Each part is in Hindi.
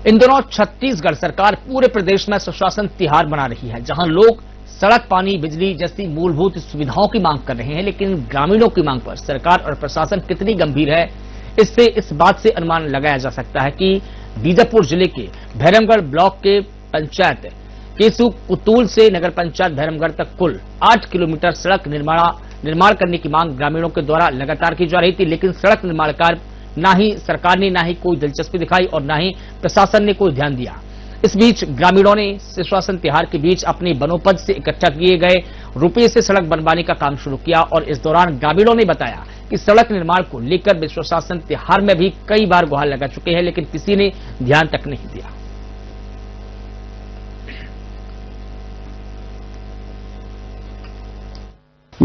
इन दिनों छत्तीसगढ़ सरकार पूरे प्रदेश में सुशासन तिहार मना रही है, जहां लोग सड़क, पानी, बिजली जैसी मूलभूत सुविधाओं की मांग कर रहे हैं। लेकिन ग्रामीणों की मांग पर सरकार और प्रशासन कितनी गंभीर है, इससे इस बात से अनुमान लगाया जा सकता है कि बीजापुर जिले के भैरमगढ़ ब्लॉक के पंचायत केसु कुतूल से नगर पंचायत भैरमगढ़ तक कुल 8 किलोमीटर सड़क निर्माण करने की मांग ग्रामीणों के द्वारा लगातार की जा रही थी। लेकिन सड़क निर्माण कार्य ना ही सरकार ने, ना ही कोई दिलचस्पी दिखाई और ना ही प्रशासन ने कोई ध्यान दिया। इस बीच ग्रामीणों ने सुशासन तिहार के बीच अपने वनोपज से इकट्ठा किए गए रुपये से सड़क बनवाने का काम शुरू किया और इस दौरान ग्रामीणों ने बताया कि सड़क निर्माण को लेकर वे सुशासन तिहार में भी कई बार गुहार लगा चुके हैं, लेकिन किसी ने ध्यान तक नहीं दिया।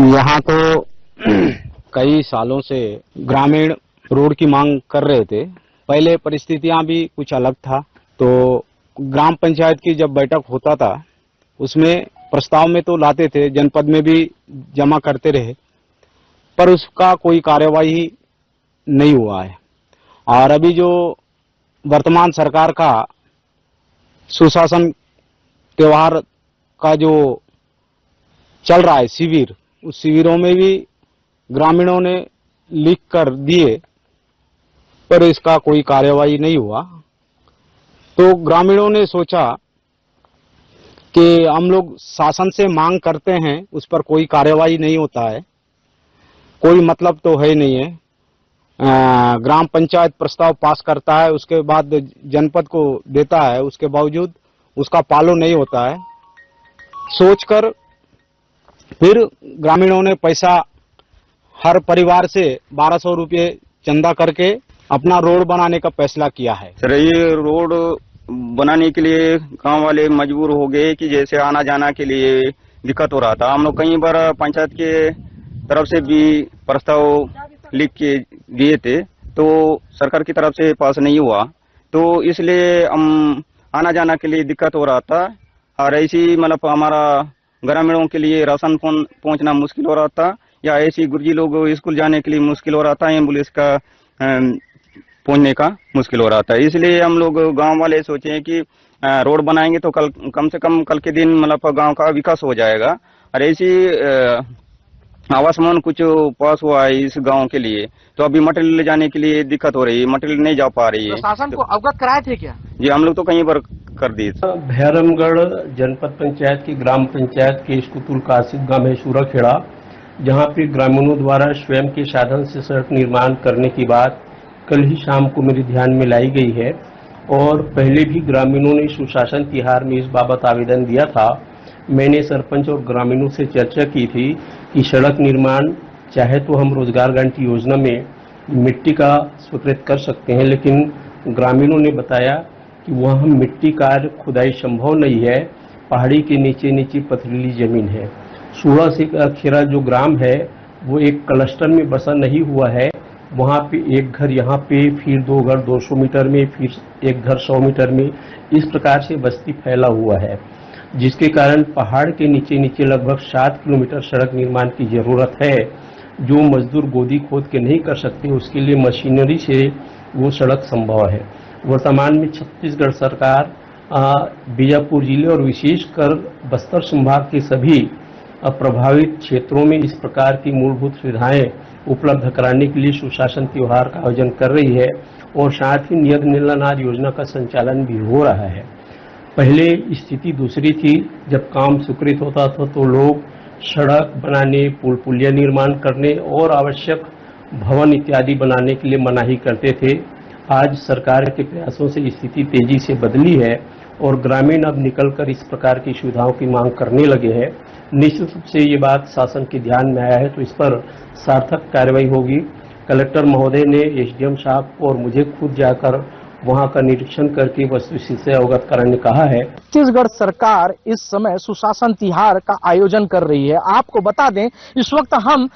यहाँ तो कई सालों से ग्रामीण रोड की मांग कर रहे थे। पहले परिस्थितियां भी कुछ अलग था, तो ग्राम पंचायत की जब बैठक होता था उसमें प्रस्ताव में तो लाते थे, जनपद में भी जमा करते रहे, पर उसका कोई कार्यवाही नहीं हुआ है। और अभी जो वर्तमान सरकार का सुशासन त्योहार का जो चल रहा है शिविर, उस शिविरों में भी ग्रामीणों ने लिख कर दिए, पर इसका कोई कार्यवाही नहीं हुआ। तो ग्रामीणों ने सोचा कि हम लोग शासन से मांग करते हैं, उस पर कोई कार्यवाही नहीं होता है, कोई मतलब तो है नहीं है। ग्राम पंचायत प्रस्ताव पास करता है, उसके बाद जनपद को देता है, उसके बावजूद उसका पालन नहीं होता है। सोचकर फिर ग्रामीणों ने पैसा हर परिवार से 1200 रुपये चंदा करके अपना रोड बनाने का फैसला किया है। सर, ये रोड बनाने के लिए गांव वाले मजबूर हो गए कि जैसे आना जाना के लिए दिक्कत हो रहा था। हम लोग कई बार पंचायत के तरफ से भी प्रस्ताव लिख के दिए थे, तो सरकार की तरफ से पास नहीं हुआ, तो इसलिए हम आना जाना के लिए दिक्कत हो रहा था। और ऐसी मतलब हमारा ग्रामीणों के लिए राशन पहुंचना मुश्किल हो रहा था, या ऐसी गुर्जी लोग स्कूल जाने के लिए मुश्किल हो रहा था, एम्बुलेंस का पहुंचने का मुश्किल हो रहा था। इसलिए हम लोग गांव वाले सोचे कि रोड बनाएंगे तो कम से कम कल के दिन मतलब गांव का विकास हो जाएगा। और ऐसी आवास भवन कुछ पास हुआ है इस गांव के लिए, तो अभी मटेरियल ले जाने के लिए दिक्कत हो रही है, मटेरियल नहीं जा पा रही है। प्रशासन को अवगत कराए थे क्या? जी, हम लोग तो कहीं पर कर दिए। भैरमगढ़ जनपद पंचायत की ग्राम पंचायत के स्कुतुल कासिद गांव है सूराखेड़ा, जहां पे ग्रामीणों द्वारा स्वयं के साधन से सड़क निर्माण करने की बात कल ही शाम को मेरे ध्यान में लाई गई है। और पहले भी ग्रामीणों ने सुशासन तिहार में इस बाबत आवेदन दिया था। मैंने सरपंच और ग्रामीणों से चर्चा की थी कि सड़क निर्माण चाहे तो हम रोजगार गारंटी योजना में मिट्टी का स्वीकृत कर सकते हैं, लेकिन ग्रामीणों ने बताया कि वहाँ मिट्टी कार्य खुदाई संभव नहीं है, पहाड़ी के नीचे नीचे पथरीली जमीन है। सूड़ा से खेरा जो ग्राम है वो एक क्लस्टर में बसा नहीं हुआ है, वहाँ पे एक घर यहाँ पे, फिर 2 घर 200 मीटर में, फिर एक घर 100 मीटर में, इस प्रकार से बस्ती फैला हुआ है, जिसके कारण पहाड़ के नीचे नीचे लगभग 7 किलोमीटर सड़क निर्माण की जरूरत है। जो मजदूर गोदी खोद के नहीं कर सकते, उसके लिए मशीनरी से वो सड़क संभव है। वर्तमान में छत्तीसगढ़ सरकार बीजापुर जिले और विशेषकर बस्तर संभाग के सभी प्रभावित क्षेत्रों में इस प्रकार की मूलभूत सुविधाएं उपलब्ध कराने के लिए सुशासन त्योहार का आयोजन कर रही है और साथ ही नियत नीलानार योजना का संचालन भी हो रहा है। पहले स्थिति दूसरी थी, जब काम स्वीकृत होता था तो लोग सड़क बनाने, पुल पुलिया निर्माण करने और आवश्यक भवन इत्यादि बनाने के लिए मनाही करते थे। आज सरकार के प्रयासों से स्थिति तेजी से बदली है और ग्रामीण अब निकलकर इस प्रकार की सुविधाओं की मांग करने लगे हैं। निश्चित रूप से ये बात शासन के ध्यान में आया है, तो इस पर सार्थक कार्रवाई होगी। कलेक्टर महोदय ने एसडीएम साहब को और मुझे खुद जाकर वहां का निरीक्षण करके वस्तुस्थिति से अवगत कराने कहा है। छत्तीसगढ़ सरकार इस समय सुशासन तिहार का आयोजन कर रही है। आपको बता दें, इस वक्त हम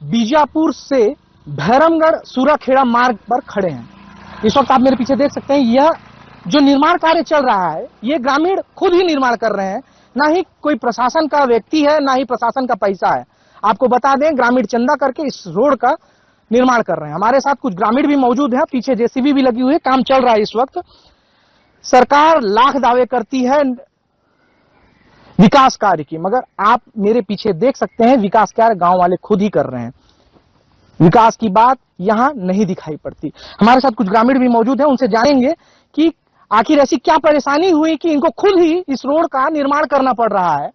बीजापुर से भैरमगढ़ सूराखेड़ा मार्ग पर खड़े हैं। इस वक्त आप मेरे पीछे देख सकते हैं, यह जो निर्माण कार्य चल रहा है ये ग्रामीण खुद ही निर्माण कर रहे हैं, ना ही कोई प्रशासन का व्यक्ति है, ना ही प्रशासन का पैसा है। आपको बता दें, ग्रामीण चंदा करके इस रोड का निर्माण कर रहे हैं। हमारे साथ कुछ ग्रामीण भी मौजूद हैं, पीछे जेसीबी भी लगी हुई है, काम चल रहा है इस वक्त। सरकार लाख दावे करती है विकास कार्य की, मगर आप मेरे पीछे देख सकते हैं विकास कार्य गांव वाले खुद ही कर रहे हैं। विकास की बात यहां नहीं दिखाई पड़ती। हमारे साथ कुछ ग्रामीण भी मौजूद हैं, उनसे जानेंगे कि आखिर ऐसी क्या परेशानी हुई कि इनको खुद ही इस रोड का निर्माण करना पड़ रहा है।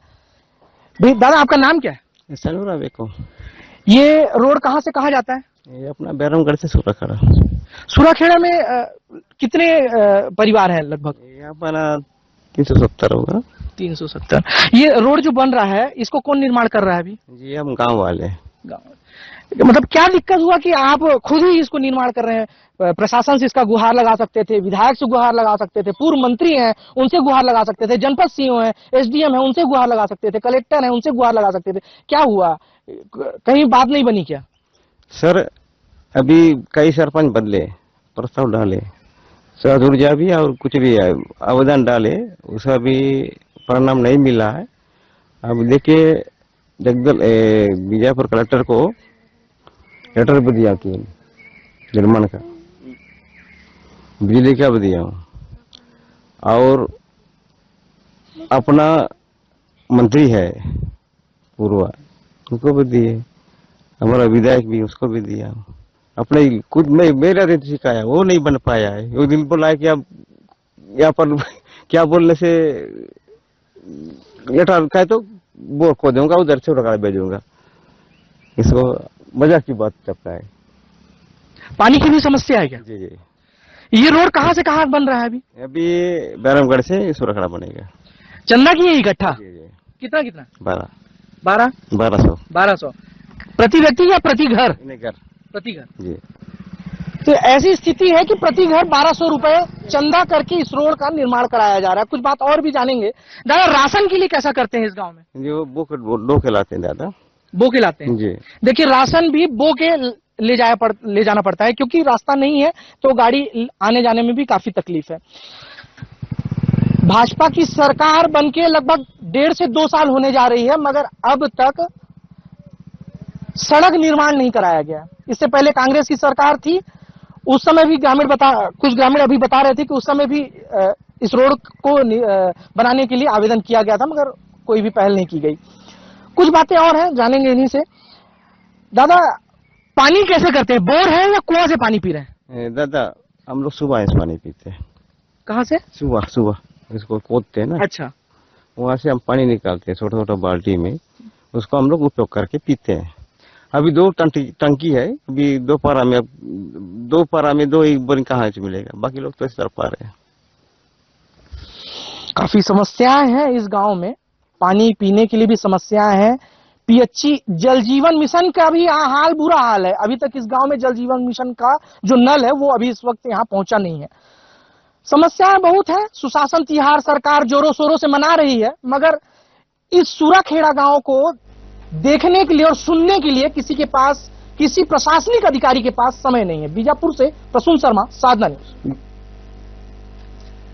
भाई दादा, आपका नाम क्या है? सनूरा बेको। ये रोड कहां से कहां जाता है? ये अपना बैरमगढ़ से सूराखेड़ा। सूराखेड़ा में कितने परिवार हैं लगभग? यहाँ पर 370 होगा। 370। ये रोड जो बन रहा है इसको कौन निर्माण कर रहा है अभी? जी हम गांव वाले। मतलब क्या दिक्कत हुआ कि आप खुद ही इसको निर्माण कर रहे हैं? प्रशासन से इसका गुहार लगा सकते थे, विधायक से गुहार लगा सकते थे, पूर्व मंत्री हैं उनसे गुहार लगा सकते थे, जनपद सीओ हैं, एसडीएम है उनसे गुहार लगा सकते थे, कलेक्टर है उनसे गुहार लगा सकते थे। क्या हुआ, कहीं बात नहीं बनी क्या? सर अभी कई सरपंच बदले, प्रस्ताव डाले, स्वाद ऊर्जा भी और कुछ भी आवेदन डाले, उसका भी परिणाम नहीं मिला है। अब देखिए बीजापुर कलेक्टर को लेटर भी दिया कि निर्माण का, बिजली का भी दिया और अपना मंत्री है पूर्व उनको भी दिए, हमारा विधायक भी उसको भी दिया। अपने खुद में मेरा दिन सिखाया, वो नहीं बन पाया है। एक दिन बोला कि अब यहाँ पर क्या बोलने से लेटर कहे तो वो को दूंगा, उधर से उठा भेजूंगा। इसको मजाक की बात करता है। पानी की भी समस्या है क्या? जी जी। ये रोड कहां से कहां बन रहा है अभी? अभी बैरमगढ़ से सूराखेड़ा बनेगा। चंदा की है इकट्ठा? जी जी। कितना कितना? 1200 1200 प्रति व्यक्ति या प्रति घर? घर प्रति घर जी। तो ऐसी स्थिति है कि प्रति घर 1200 रुपए चंदा करके इस रोड का निर्माण कराया जा रहा है। कुछ बात और भी जानेंगे। दादा, राशन के लिए कैसा करते हैं इस गांव में? जो बो के लाते हैं दादा। बो के लाते हैं जी। देखिए, राशन भी बो के ले जाना पड़ता है, क्योंकि रास्ता नहीं है तो गाड़ी आने जाने में भी काफी तकलीफ है। भाजपा की सरकार बनके लगभग 1.5 से 2 साल होने जा रही है, मगर अब तक सड़क निर्माण नहीं कराया गया। इससे पहले कांग्रेस की सरकार थी, उस समय भी कुछ ग्रामीण अभी बता रहे थे कि उस समय भी इस रोड को बनाने के लिए आवेदन किया गया था, मगर कोई भी पहल नहीं की गई। कुछ बातें और हैं, जानेंगे इन्हीं से। दादा, पानी कैसे करते हैं? बोर है या कुआं से पानी पी रहे हैं? दादा हम लोग सुबह से पानी पीते हैं। कहाँ से? सुबह इसको खोदते हैं ना। अच्छा। वहां से हम पानी निकालते हैं छोटा छोटा बाल्टी में, उसको हम लोग उपयोग करके पीते हैं। अभी 2 टंकी है। अभी 2 पारा में 2 एक बोरिंग कहाँ से मिलेगा, बाकी लोग तो इस तरफ पा रहे हैं। काफी समस्याएं हैं इस गांव में, पानी पीने के लिए भी समस्याएं हैं। पीएचई जल जीवन मिशन का भी हाल बुरा हाल है। अभी तक इस गांव में जल जीवन मिशन का जो नल है वो अभी इस वक्त यहाँ पहुंचा नहीं है। समस्याएं बहुत है। सुशासन तिहार सरकार जोरों शोरों से मना रही है, मगर इस सूराखेड़ा गांव को देखने के लिए और सुनने के लिए किसी के पास, किसी प्रशासनिक अधिकारी के पास समय नहीं है। बीजापुर से प्रसून शर्मा, साधना न्यूज।